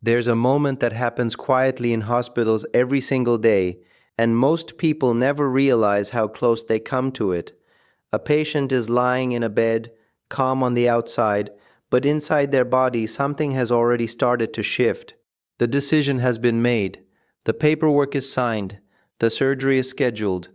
There's a moment that happens quietly in hospitals every single day, and most people never realize how close they come to it. A patient is lying in a bed, calm on the outside, but inside their body something has already started to shift. The decision has been made. The paperwork is signed. The surgery is scheduled.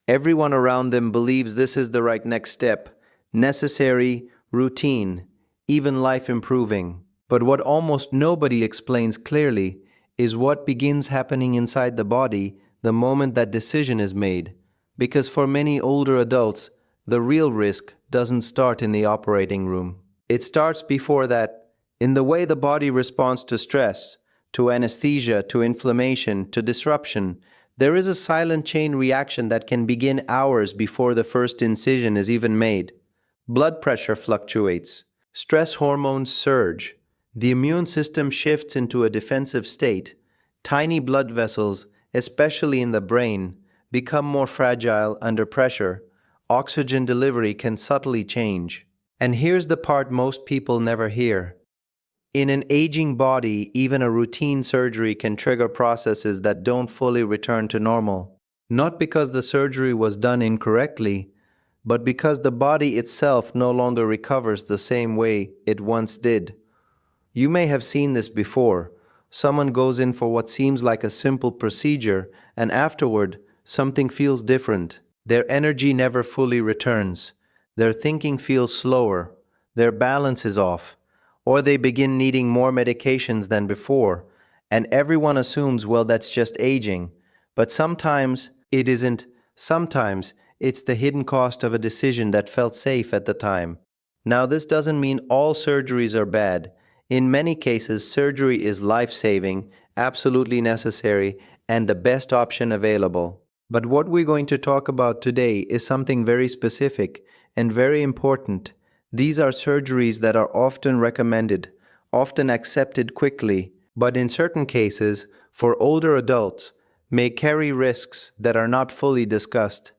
Everyone around them believes this is the right next step, necessary, routine, even life improving. But what almost nobody explains clearly is what begins happening inside the body the moment that decision is made. Because for many older adults, the real risk doesn't start in the operating room. It starts before that, in the way the body responds to stress, to anesthesia, to inflammation, to disruption. There is a silent chain reaction that can begin hours before the first incision is even made. Blood pressure fluctuates. Stress hormones surge. The immune system shifts into a defensive state. Tiny blood vessels, especially in the brain, become more fragile under pressure. Oxygen delivery can subtly change. And here's the part most people never hear. In an aging body, even a routine surgery can trigger processes that don't fully return to normal. Not because the surgery was done incorrectly, but because the body itself no longer recovers the same way it once did. You may have seen this before. Someone goes in for what seems like a simple procedure, and afterward, something feels different. Their energy never fully returns. Their thinking feels slower. Their balance is off. Or they begin needing more medications than before, and everyone assumes, well, that's just aging. But sometimes it isn't. Sometimes it's the hidden cost of a decision that felt safe at the time. Now, this doesn't mean all surgeries are bad. In many cases, surgery is life-saving, absolutely necessary, and the best option available. But what we're going to talk about today is something very specific and very important. These are surgeries that are often recommended, often accepted quickly, but in certain cases, for older adults, may carry risks that are not fully discussed.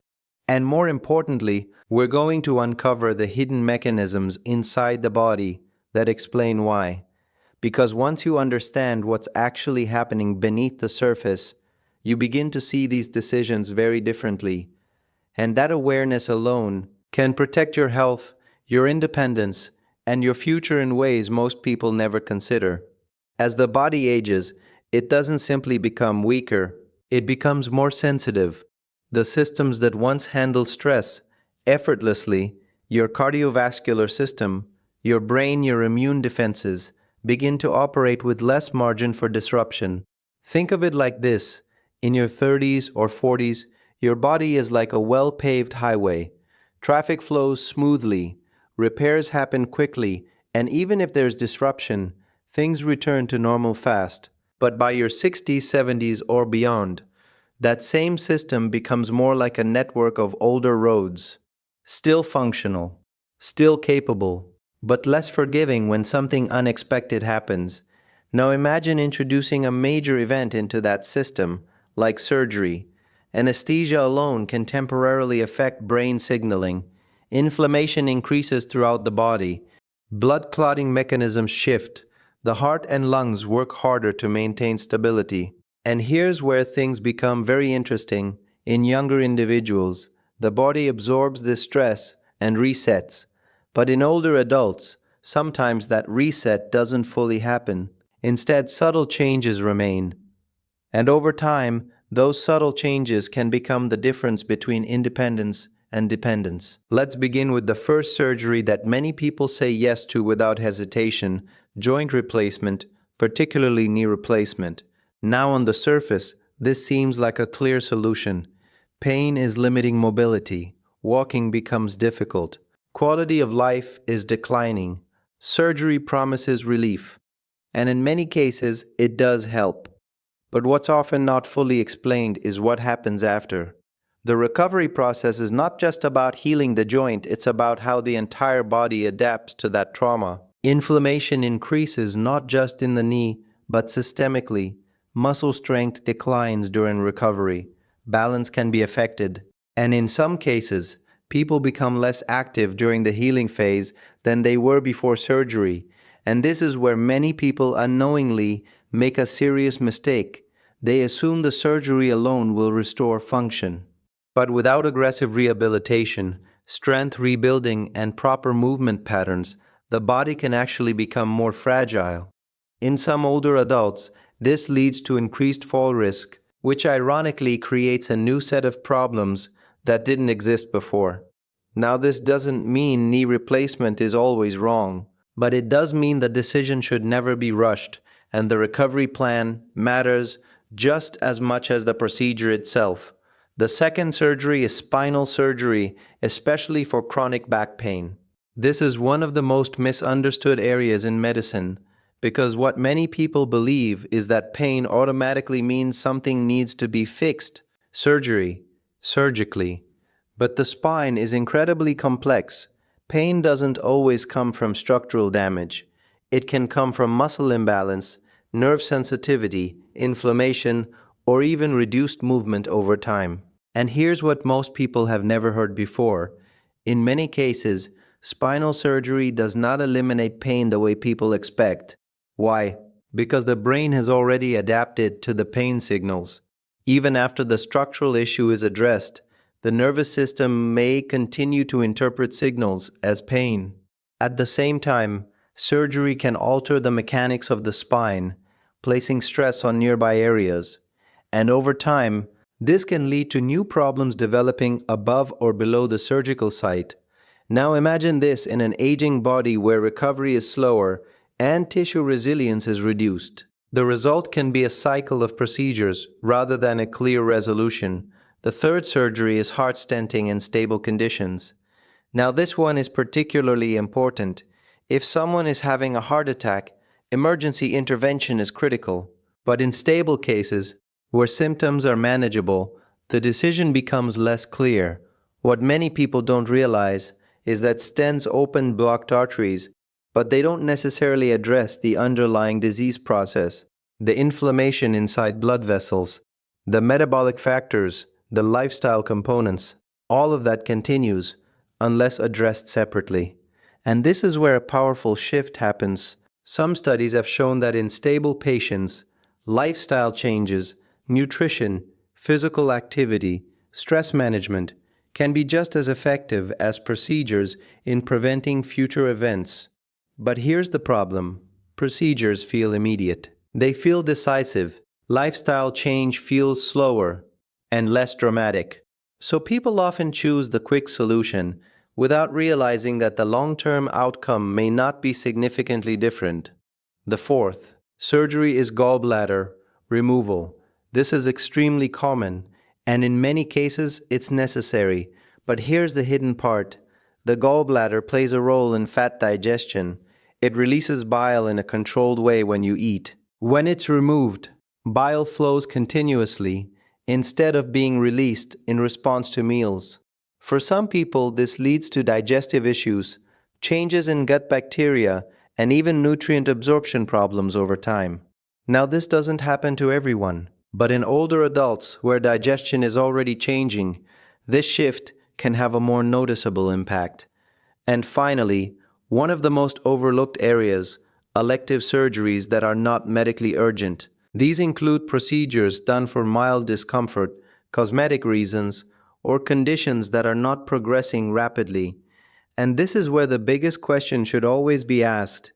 And more importantly, we're going to uncover the hidden mechanisms inside the body that explain why. Because once you understand what's actually happening beneath the surface, you begin to see these decisions very differently. And that awareness alone can protect your health, your independence, and your future in ways most people never consider. As the body ages, it doesn't simply become weaker, it becomes more sensitive. The systems that once handled stress effortlessly, your cardiovascular system, your brain, your immune defenses, begin to operate with less margin for disruption. Think of it like this: in your 30s or 40s, your body is like a well-paved highway. Traffic flows smoothly, repairs happen quickly, and even if there's disruption, things return to normal fast. But by your 60s, 70s, or beyond, that same system becomes more like a network of older roads, still functional, still capable, but less forgiving when something unexpected happens. Now imagine introducing a major event into that system, like surgery. Anesthesia alone can temporarily affect brain signaling. Inflammation increases throughout the body. Blood clotting mechanisms shift. The heart and lungs work harder to maintain stability. And here's where things become very interesting. In younger individuals, the body absorbs this stress and resets. But in older adults, sometimes that reset doesn't fully happen. Instead, subtle changes remain. And over time, those subtle changes can become the difference between independence and dependence. Let's begin with the first surgery that many people say yes to without hesitation: joint replacement, particularly knee replacement. Now, on the surface, this seems like a clear solution. Pain is limiting mobility. Walking becomes difficult. Quality of life is declining. Surgery promises relief. And in many cases, it does help. But what's often not fully explained is what happens after. The recovery process is not just about healing the joint, it's about how the entire body adapts to that trauma. Inflammation increases not just in the knee, but systemically. Muscle strength declines during recovery. Balance can be affected. And in some cases, people become less active during the healing phase than they were before surgery. And this is where many people unknowingly make a serious mistake. They assume the surgery alone will restore function. But without aggressive rehabilitation, strength rebuilding, and proper movement patterns, the body can actually become more fragile. In some older adults, this leads to increased fall risk, which ironically creates a new set of problems that didn't exist before. Now, this doesn't mean knee replacement is always wrong, but it does mean the decision should never be rushed, and the recovery plan matters just as much as the procedure itself. The second surgery is spinal surgery, especially for chronic back pain. This is one of the most misunderstood areas in medicine because what many people believe is that pain automatically means something needs to be fixed, surgically. But the spine is incredibly complex. Pain doesn't always come from structural damage. It can come from muscle imbalance, nerve sensitivity, inflammation, or even reduced movement over time. And here's what most people have never heard before. In many cases, spinal surgery does not eliminate pain the way people expect. Why? Because the brain has already adapted to the pain signals. Even after the structural issue is addressed, the nervous system may continue to interpret signals as pain. At the same time, surgery can alter the mechanics of the spine, placing stress on nearby areas. And over time, this can lead to new problems developing above or below the surgical site. Now imagine this in an aging body where recovery is slower and tissue resilience is reduced. The result can be a cycle of procedures rather than a clear resolution. The third surgery is heart stenting in stable conditions. Now this one is particularly important. If someone is having a heart attack, emergency intervention is critical. But in stable cases, where symptoms are manageable, the decision becomes less clear. What many people don't realize is that stents open blocked arteries, but they don't necessarily address the underlying disease process, the inflammation inside blood vessels, the metabolic factors, the lifestyle components. All of that continues unless addressed separately. And this is where a powerful shift happens. Some studies have shown that in stable patients, lifestyle changes, nutrition, physical activity, stress management can be just as effective as procedures in preventing future events. But here's the problem. Procedures feel immediate. They feel decisive. Lifestyle change feels slower and less dramatic. So people often choose the quick solution without realizing that the long-term outcome may not be significantly different. The fourth surgery is gallbladder removal. This is extremely common, and in many cases it's necessary. But here's the hidden part. The gallbladder plays a role in fat digestion. It releases bile in a controlled way when you eat. When it's removed, bile flows continuously instead of being released in response to meals. For some people, this leads to digestive issues, changes in gut bacteria, and even nutrient absorption problems over time. Now, this doesn't happen to everyone, but in older adults where digestion is already changing, this shift can have a more noticeable impact. And finally, one of the most overlooked areas, elective surgeries that are not medically urgent. These include procedures done for mild discomfort, cosmetic reasons, or conditions that are not progressing rapidly. And this is where the biggest question should always be asked: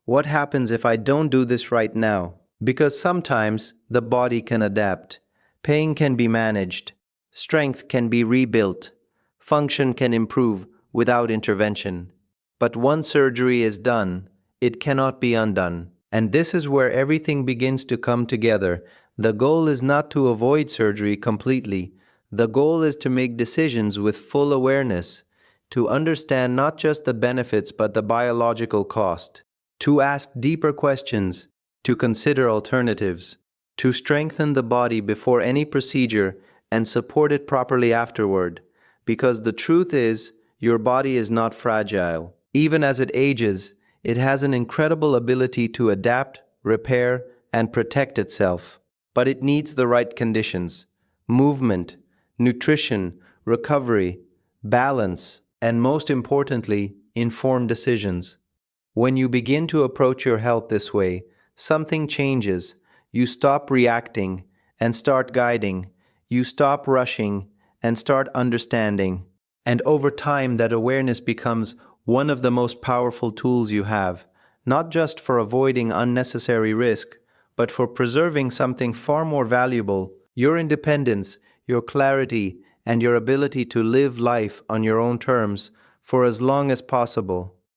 what happens if I don't do this right now? Because sometimes the body can adapt, pain can be managed, strength can be rebuilt, function can improve without intervention. But once surgery is done, it cannot be undone. And this is where everything begins to come together. The goal is not to avoid surgery completely. The goal is to make decisions with full awareness, to understand not just the benefits but the biological cost, to ask deeper questions, to consider alternatives, to strengthen the body before any procedure and support it properly afterward. Because the truth is, your body is not fragile. Even as it ages, it has an incredible ability to adapt, repair, and protect itself. But it needs the right conditions: movement, nutrition, recovery, balance, and most importantly, informed decisions. When you begin to approach your health this way, something changes. You stop reacting and start guiding. You stop rushing and start understanding. And over time, that awareness becomes one of the most powerful tools you have, not just for avoiding unnecessary risk, but for preserving something far more valuable: your independence, your clarity, and your ability to live life on your own terms for as long as possible.